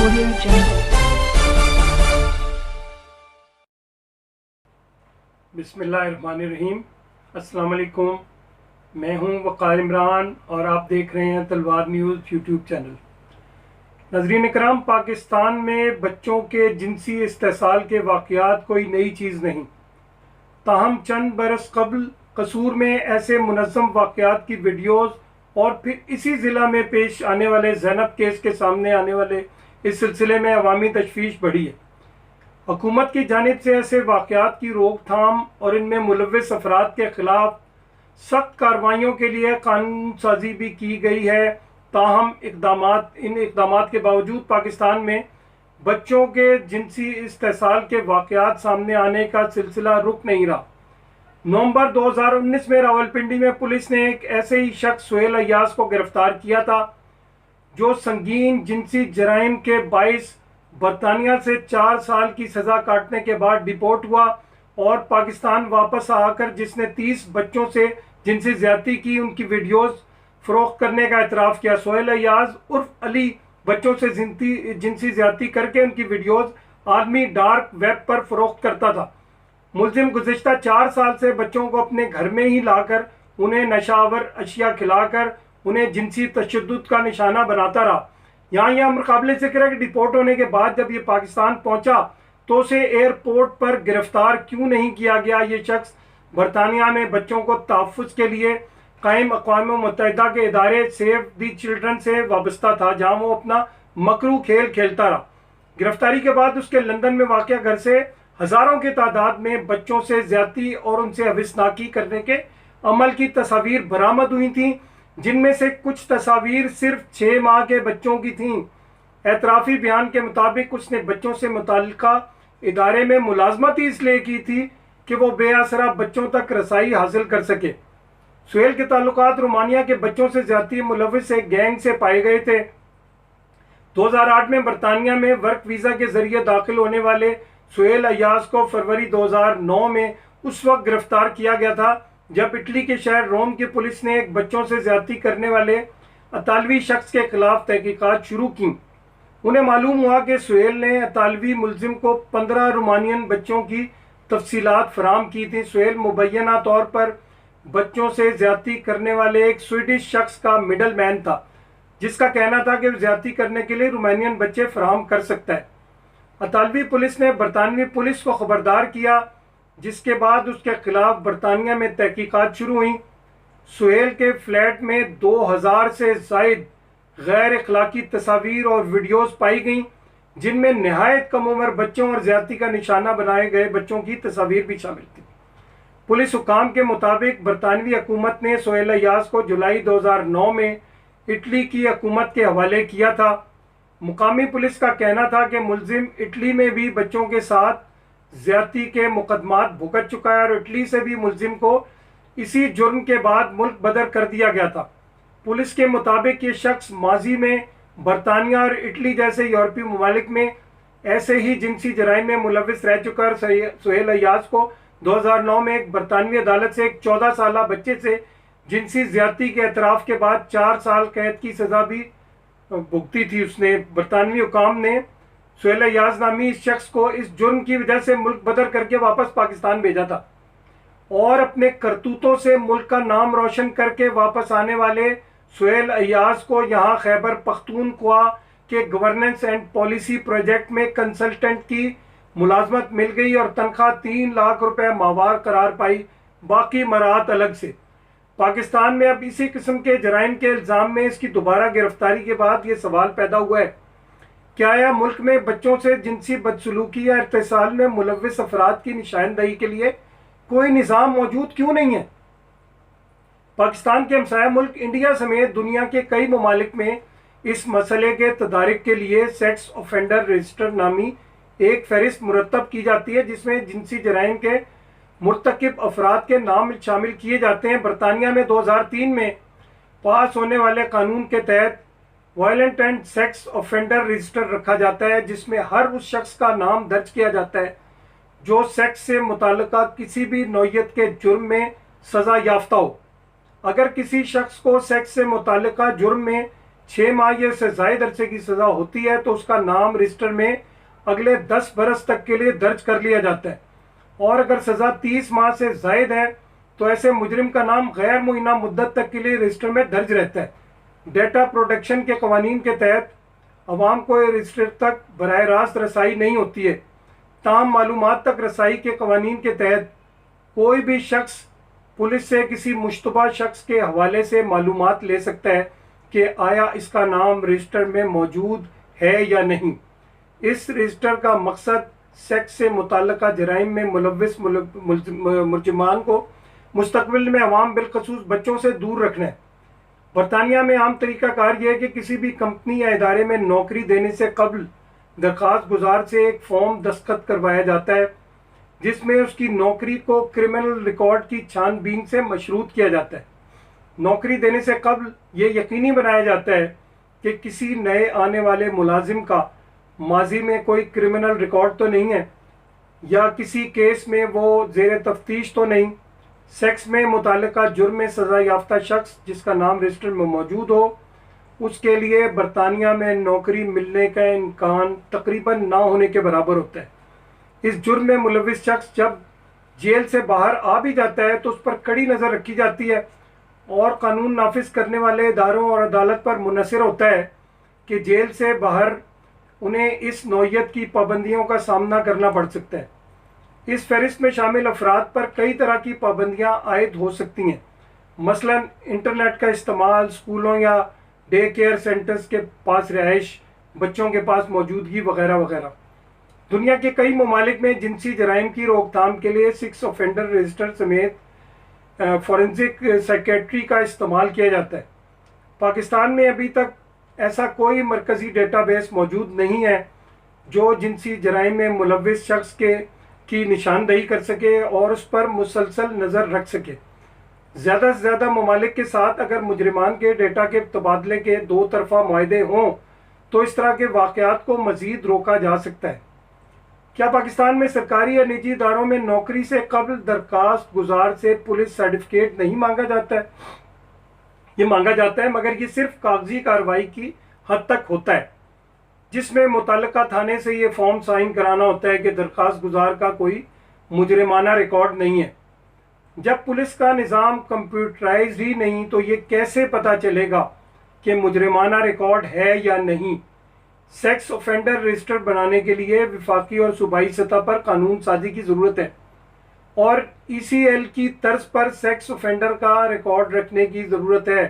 Audio Jungle. बिस्मिल्लाहिर्रहमानिर्रहीम। अस्सलाम वालेकुम। मैं हूं वक़ार इमरान और आप देख रहे हैं तलवार न्यूज़ यूट्यूब चैनल। नाज़रीन इकराम, पाकिस्तान में बच्चों के जिनसी इस्तेसाल के वाक़यात कोई नई चीज़ नहीं, ताहम चंद बरस कबल कसूर में ऐसे मुनज़्ज़म वाक़यात की वीडियोज़ और फिर इसी ज़िला में पेश आने वाले ज़ैनब केस के सामने आने वाले इस सिलसिले में अवामी तशवीश बढ़ी है। हुकूमत की जानिब से ऐसे वाक़यात की रोकथाम और इनमें मुलव्विस अफराद के ख़िलाफ़ सख्त कार्रवाइयों के लिए कानून साजी भी की गई है। ताहम इन इक़दामात के बावजूद पाकिस्तान में बच्चों के जिनसी इस्तेसाल के वाक़यात सामने आने का सिलसिला रुक नहीं रहा। नवंबर 2019 में रावलपिंडी में पुलिस ने एक ऐसे ही शख्स सुहेल अय्याज को गिरफ्तार किया था जो संगीन जिनसी जराइम के बाइस बरतानिया से 4 साल की सज़ा काटने के बाद डिपोर्ट हुआ और पाकिस्तान वापस आकर जिसने 30 बच्चों से जिनसी ज़्यादती की, उनकी वीडियोस फ़रोख्त करने का एतराफ़ किया। सुहेल अय्याज उर्फ अली बच्चों से जिनसी ज़्यादती करके उनकी वीडियोस आलमी डार्क वेब पर फ़रोख्त करता था। मुलजिम गुज़िश्ता 4 साल से बच्चों को अपने घर में ही लाकर उन्हें नशावर अशिया खिलाकर उन्हें जिनसी तशद्दुद का निशाना बनाता रहा। यहाँ यह मुकाबले ज़िक्र है कि डिपोर्ट होने के बाद जब ये पाकिस्तान पहुँचा तो उसे एयरपोर्ट पर गिरफ्तार क्यों नहीं किया गया। ये शख्स बरतानिया में बच्चों को तहफ़्फ़ुज़ के लिए कायम अक़वाम मुत्तहिदा के इदारे सेव दी चिल्ड्रन से वाबस्ता था, जहाँ वो अपना मकरू खेल खेलता रहा। गिरफ्तारी के बाद उसके लंदन में वाक़ घर से हज़ारों की तादाद में बच्चों से ज़्यादती और उनसे हविसनाकी करने के अमल की तस्वीर बरामद हुई थीं, जिनमें से कुछ तस्वीर सिर्फ 6 माह के बच्चों की थीं। एतराफ़ी बयान के मुताबिक उसने बच्चों से मुताल्लिका इदारे में मुलाजमत ही इसलिए की थी कि वो बेआसरा बच्चों तक रसाई हासिल कर सके। सुहेल के ताल्लुकात रोमानिया के बच्चों से ज़्यादती मुलव्विस एक गैंग से पाए गए थे। 2008 में बरतानिया में वर्क वीज़ा के जरिए दाखिल होने वाले सुहेल अय्याज को फरवरी 2009 में उस वक्त गिरफ्तार किया गया था जब इटली के शहर रोम की पुलिस ने एक बच्चों से ज़्यादती करने वाले अतालवी शख्स के खिलाफ तहकीकात शुरू की। उन्हें मालूम हुआ कि सुहेल ने अतालवी मुलजिम को 15 रोमानियन बच्चों की तफसीलात फराम की थी। सुहेल मुबैना तौर पर बच्चों से ज़्यादती करने वाले एक स्वीडिश शख्स का मिडल मैन था, जिसका कहना था कि वह ज़्यादती करने के लिए रोमानियन बच्चे फराहम कर सकता है। अतालवी पुलिस ने बरतानवी पुलिस को खबरदार किया, जिसके बाद उसके खिलाफ बरतानिया में तहकीकात शुरू हुई। सुहेल के फ्लैट में 2000 से ज़ायद गैर अखलाकी तस्वीर और वीडियोस पाई गईं, जिनमें नहायत कम उम्र बच्चों और ज़्यादती का निशाना बनाए गए बच्चों की तस्वीर भी शामिल थी। पुलिस हुकाम के मुताबिक बरतानवी हुकूमत ने सुहेल अय्याज को जुलाई 2009 में इटली की हुकूमत के हवाले किया था। मुकामी पुलिस का कहना था कि मुलजिम इटली में भी बच्चों के साथ ज़्यादती के मुकदमात भुगत चुका है और इटली से भी मुलजिम को इसी जुर्म के बाद मुल्क बदर कर दिया गया था। पुलिस के मुताबिक ये शख्स माजी में बरतानिया और इटली जैसे यूरोपीय ममालिक में ऐसे ही जिनसी जराइम में मुलव्विस रह चुका है। सुहेल अय्याज को 2009 में एक बरतानवी अदालत से एक 14 साल बच्चे से जिनसी ज़्यादती के एतराफ़ के बाद 4 साल कैद की सज़ा भी भुगती थी। उसने बरतानवी हुकाम ने सुहेल अय्याज नामी इस शख्स को इस जुर्म की वजह से मुल्क बदर करके वापस पाकिस्तान भेजा था और अपने करतूतों से मुल्क का नाम रोशन करके वापस आने वाले सुहेल अय्याज को यहाँ खैबर पख्तूनख्वा के गवर्नेंस एंड पॉलिसी प्रोजेक्ट में कंसल्टेंट की मुलाजमत मिल गई और तनख्वाह 3 लाख रुपए माहवार करार पाई, बाकी मराहत अलग से। पाकिस्तान में अब इसी किस्म के जराइम के इल्ज़ाम में इसकी दोबारा गिरफ्तारी के बाद ये सवाल पैदा हुआ है, क्या यह मुल्क में बच्चों से जिनसी बदसलूकी या इर्तिसाल में मुलव्विस अफराद की निशानदही के लिए कोई निज़ाम मौजूद क्यों नहीं है। पाकिस्तान के हमसाया मुल्क इंडिया समेत दुनिया के कई ममालिक में इस मसले के तदारिक के लिए सेक्स ऑफेंडर रजिस्टर नामी एक फहरिस्त मुरतब की जाती है, जिसमें जिनसी जराइम के मुर्तकिब अफराद के नाम शामिल किए जाते हैं। बरतानिया में 2003 में पास होने वाले कानून के तहत violent and sex offender register रखा जाता है, जिसमें हर उस शख्स का नाम दर्ज किया जाता है जो सेक्स से मुताल्लिका किसी भी नौयत के जुर्म में सज़ा याफ्ता हो। अगर किसी शख्स को सेक्स से मुताल्लिका जुर्म में 6 माह या उससे ज़ायद अरसे की सज़ा होती है तो उसका नाम रजिस्टर में अगले 10 बरस तक के लिए दर्ज कर लिया जाता है। और अगर सज़ा 30 माह से ज़ायद है तो ऐसे मुजरिम का नाम गैर मुइना मुद्दत तक के लिए रजिस्टर में दर्ज रहता है। डेटा प्रोटेक्शन के कवानीन के तहत अवाम को रजिस्टर तक बराह रास्त रसाई नहीं होती है। ताम मालूमात तक रसाई के कवानीन के तहत कोई भी शख्स पुलिस से किसी मुश्तबा शख्स के हवाले से मालूमात ले सकता है कि आया इसका नाम रजिस्टर में मौजूद है या नहीं। इस रजिस्टर का मकसद सेक्स से मुतल्लिका जराइम में मुलव्विस मुलजिमान को मुस्तकबिल में अवाम बिलखसूस बच्चों से दूर रखना है। बरतानिया में आम तरीक़ाकार यह है कि किसी भी कंपनी या इदारे में नौकरी देने से कबल दरख्वास्त गुजार से एक फॉर्म दस्तखत करवाया जाता है जिसमें उसकी नौकरी को क्रिमिनल रिकॉर्ड की छानबीन से मशरूत किया जाता है। नौकरी देने से कबल ये यकीनी बनाया जाता है कि किसी नए आने वाले मुलाजिम का माजी में कोई क्रिमिनल रिकॉर्ड तो नहीं है या किसी केस में वो ज़ेर तफ्तीश तो नहीं। सेक्स में मुतल्लिका जुर्म में सज़ा याफ्ता शख्स जिसका नाम रजिस्टर में मौजूद हो उसके लिए बरतानिया में नौकरी मिलने का इम्कान तकरीबन ना होने के बराबर होता है। इस जुर्म में मुलविस शख्स जब जेल से बाहर आ भी जाता है तो उस पर कड़ी नज़र रखी जाती है और कानून नाफिज करने वाले इदारों और अदालत पर मुनसर होता है कि जेल से बाहर उन्हें इस नौयत की पाबंदियों का सामना करना पड़ सकता है। इस फहरिस्त में शामिल अफराद पर कई तरह की पाबंदियां आयद हो सकती हैं, मसलन इंटरनेट का इस्तेमाल, स्कूलों या डे केयर सेंटर्स के पास रिहाइश, बच्चों के पास मौजूदगी वगैरह वगैरह। दुनिया के कई ममालिक में जिनसी जराइम की रोकथाम के लिए सेक्स ऑफेंडर रजिस्टर समेत फॉरेंसिक साइकेट्री का इस्तेमाल किया जाता है। पाकिस्तान में अभी तक ऐसा कोई मरकज़ी डेटाबेस मौजूद नहीं है जो जिनसी जराइम में मुलविस शख्स की निशानदही कर सके और उस पर मुसलसल नज़र रख सके। ज़्यादा से ज़्यादा ममालिक के साथ अगर मुजरिमान के डेटा के तबादले के दो तरफा मुआहदे हों तो इस तरह के वाक़यात को मज़ीद रोका जा सकता है। क्या पाकिस्तान में सरकारी या निजी इदारों में नौकरी से कबल दरख्वास्त गुजार से पुलिस सर्टिफिकेट नहीं मांगा जाता है? ये मांगा जाता है, मगर ये सिर्फ कागजी कार्रवाई की हद तक होता है जिसमें मुतल्लिका थाने से ये फॉर्म साइन कराना होता है कि दरख्वास्त गुजार का कोई मुजरिमाना रिकॉर्ड नहीं है। जब पुलिस का निज़ाम कंप्यूटराइज ही नहीं तो ये कैसे पता चलेगा कि मुजरिमाना रिकॉर्ड है या नहीं? सेक्स ऑफेंडर रजिस्टर बनाने के लिए विफाकी और सूबाई सतह पर कानून साजी की ज़रूरत है और ECL की तर्ज पर सेक्स ऑफेंडर का रिकॉर्ड रखने की ज़रूरत है।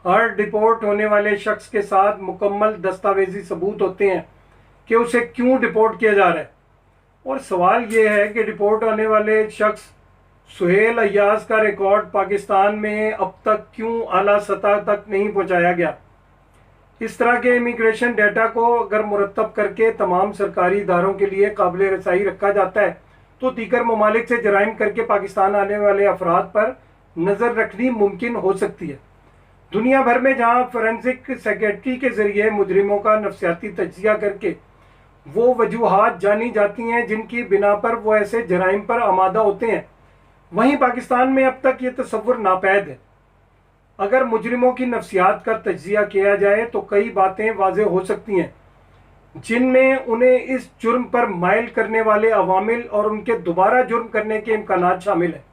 हर डिपोर्ट होने वाले शख्स के साथ मुकम्मल दस्तावेजी सबूत होते हैं कि उसे क्यों डिपोर्ट किया जा रहा है। और सवाल ये है कि डिपोर्ट होने वाले शख्स सुहेल अय्याज का रिकॉर्ड पाकिस्तान में अब तक क्यों आला सतह तक नहीं पहुँचाया गया? इस तरह के इमिग्रेशन डाटा को अगर मुरतब करके तमाम सरकारी इदारों के लिए काबिल रसाई रखा जाता है तो दीगर ममालिक से जराइम करके पाकिस्तान आने वाले अफराद पर नज़र रखनी मुमकिन हो सकती है। दुनिया भर में जहाँ फोरेंसिक सेक्रेटरी के ज़रिए मुजरिमों का नफ्सियाती तज्जिया करके वो वजूहात जानी जाती हैं जिनकी बिना पर वो ऐसे जराइम पर आमादा होते हैं, वहीं पाकिस्तान में अब तक ये तसव्वुर नापैद है। अगर मुजरिमों की नफ्सियात का तज्जिया किया जाए तो कई बातें वाज़े हो सकती हैं जिनमें उन्हें इस जुर्म पर माइल करने वाले अवामिल और उनके दोबारा जुर्म करने के इम्कानात शामिल हैं,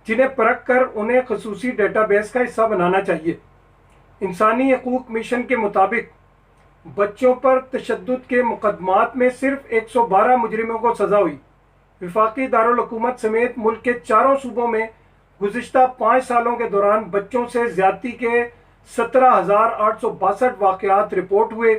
जिन्हें परख कर उन्हें खसूसी डेटाबेस का हिस्सा बनाना चाहिए। इंसानी हकूक़ मिशन के मुताबिक बच्चों पर तशद्दुद के मुकदमात में सिर्फ 112 मुजरिमों को सज़ा हुई। विफाकी दारुल हुकूमत समेत मुल्क के चारों सूबों में गुज़िश्ता 5 सालों के दौरान बच्चों से ज़्यादती के 17,862 वाक़यात रिपोर्ट हुए।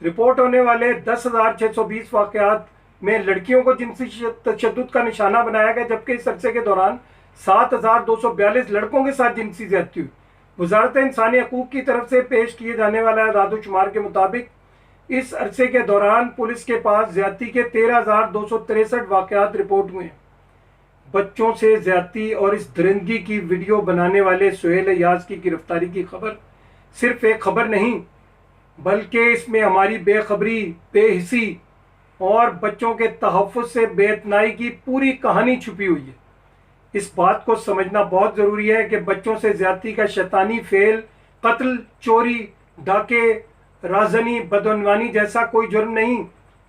रिपोर्ट होने वाले 10,620 वाक़यात में लड़कियों को जिनसी तशद्दुद का निशाना बनाया गया, जबकि इस अरसे के दौरान 7,242 लड़कों के साथ जिनसी ज़्यादती हुई। वज़ारत इंसानी हकूक़ की तरफ से पेश किए जाने वाला आदाद-ओ-शुमार के मुताबिक इस अरसे के दौरान पुलिस के पास ज़्यादती के 13,263 वाक़यात रिपोर्ट हुए। बच्चों से ज़्यादती और इस दरिंदगी की वीडियो बनाने वाले सुहेल अय्याज की गिरफ्तारी की खबर सिर्फ एक खबर नहीं, बल्कि इसमें हमारी बेखबरी, बेहिसी और बच्चों के तहफ़्फ़ुज़ से बेइत्नाई की पूरी कहानी छुपी हुई है। इस बात को समझना बहुत ज़रूरी है कि बच्चों से ज़्यादती का शैतानी फेल कत्ल, चोरी, डाके, राजनी, बदनवानी जैसा कोई जुर्म नहीं।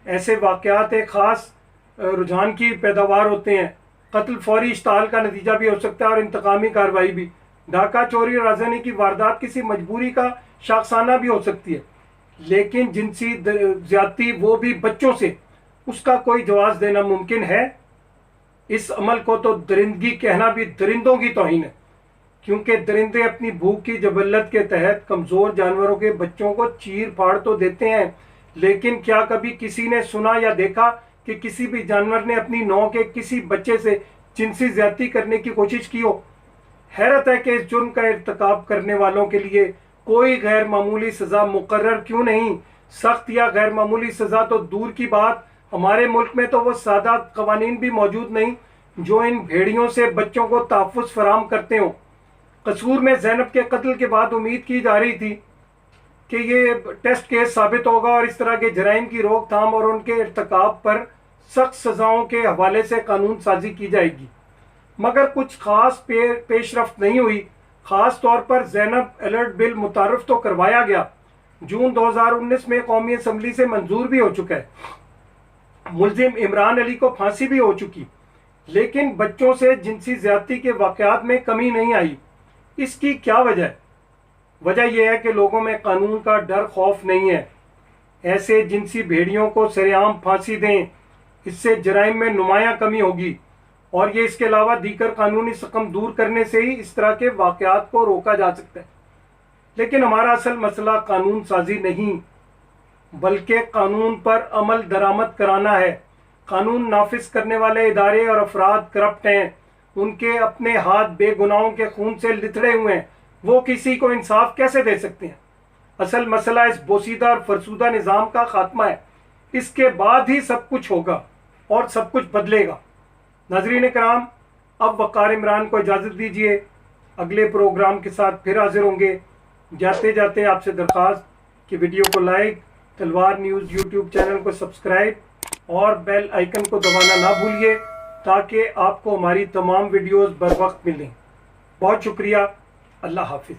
ऐसे वाक़यात एक ख़ास रुझान की पैदावार होते हैं। कत्ल फौरी इश्ताल का नतीजा भी हो सकता है और इंतकामी कार्रवाई भी। डाका, चोरी और राजनी की वारदात किसी मजबूरी का शाखसाना भी हो सकती है, लेकिन जिनसी ज्यादती, वो भी बच्चों से, उसका कोई जवाब देना मुमकिन है? इस अमल को तो दरिंदगी कहना भी दरिंदों की तौहीन है, क्योंकि दरिंदे अपनी भूख की जबल्लत के तहत कमज़ोर जानवरों के बच्चों को चीर फाड़ तो देते हैं, लेकिन क्या कभी किसी ने सुना या देखा कि किसी भी जानवर ने अपनी नौ के किसी बच्चे से जिनसी ज्यादती करने की कोशिश की हो? हैरत है कि इस जुर्म का इर्तिकाब करने वालों के लिए कोई गैर मामूली सज़ा मुकर्रर क्यों नहीं? सख्त या गैर मामूली सज़ा तो दूर की बात, हमारे मुल्क में तो वो सादा कवानीन भी मौजूद नहीं जो इन भेड़ियों से बच्चों को तहफ़्फ़ुज़ फराहम करते हों। कसूर में ज़ैनब के कत्ल के बाद उम्मीद की जा रही थी कि ये टेस्ट केस साबित होगा और इस तरह के जराइम की रोकथाम और उनके इर्तिकाब पर सख्त सज़ाओं के हवाले से कानून साजी की जाएगी, मगर कुछ खास पेशरफ्त नहीं हुई। ख़ास तौर पर ज़ैनब अलर्ट बिल मुतारफ़ तो करवाया गया, जून 2019 में कौमी असम्बली से मंजूर भी हो चुका है। मुलजिम इमरान अली को फांसी भी हो चुकी, लेकिन बच्चों से जिनसी ज्यादती के वाक़यात में कमी नहीं आई। इसकी क्या वजह है? वजह यह है कि लोगों में कानून का डर खौफ नहीं है। ऐसे जिनसी भेड़ियों को सरेआम फांसी दें, इससे जराइम में नुमायां कमी होगी और ये इसके अलावा दीगर कानूनी सकम दूर करने से ही इस तरह के वाक़यात को रोका जा सकता है। लेकिन हमारा असल मसला कानून साजी नहीं, बल्कि कानून पर अमल दरामद कराना है। कानून नाफिज करने वाले इदारे और अफराद करप्ट हैं, उनके अपने हाथ बेगुनाहों के खून से लिथड़े हुए हैं, वो किसी को इंसाफ कैसे दे सकते हैं? असल मसला इस बोसीदा और फरसूदा निज़ाम का खात्मा है। इसके बाद ही सब कुछ होगा और सब कुछ बदलेगा। नाज़रीन कराम, अब वक़ार इमरान को इजाज़त दीजिए। अगले प्रोग्राम के साथ फिर हाजिर होंगे। जाते जाते आपसे दरख्वास्त कि वीडियो को लाइक, तलवार न्यूज़ यूट्यूब चैनल को सब्सक्राइब और बेल आइकन को दबाना ना भूलिए, ताकि आपको हमारी तमाम वीडियोस बर वक्त मिलें। बहुत शुक्रिया। अल्लाह हाफिज़।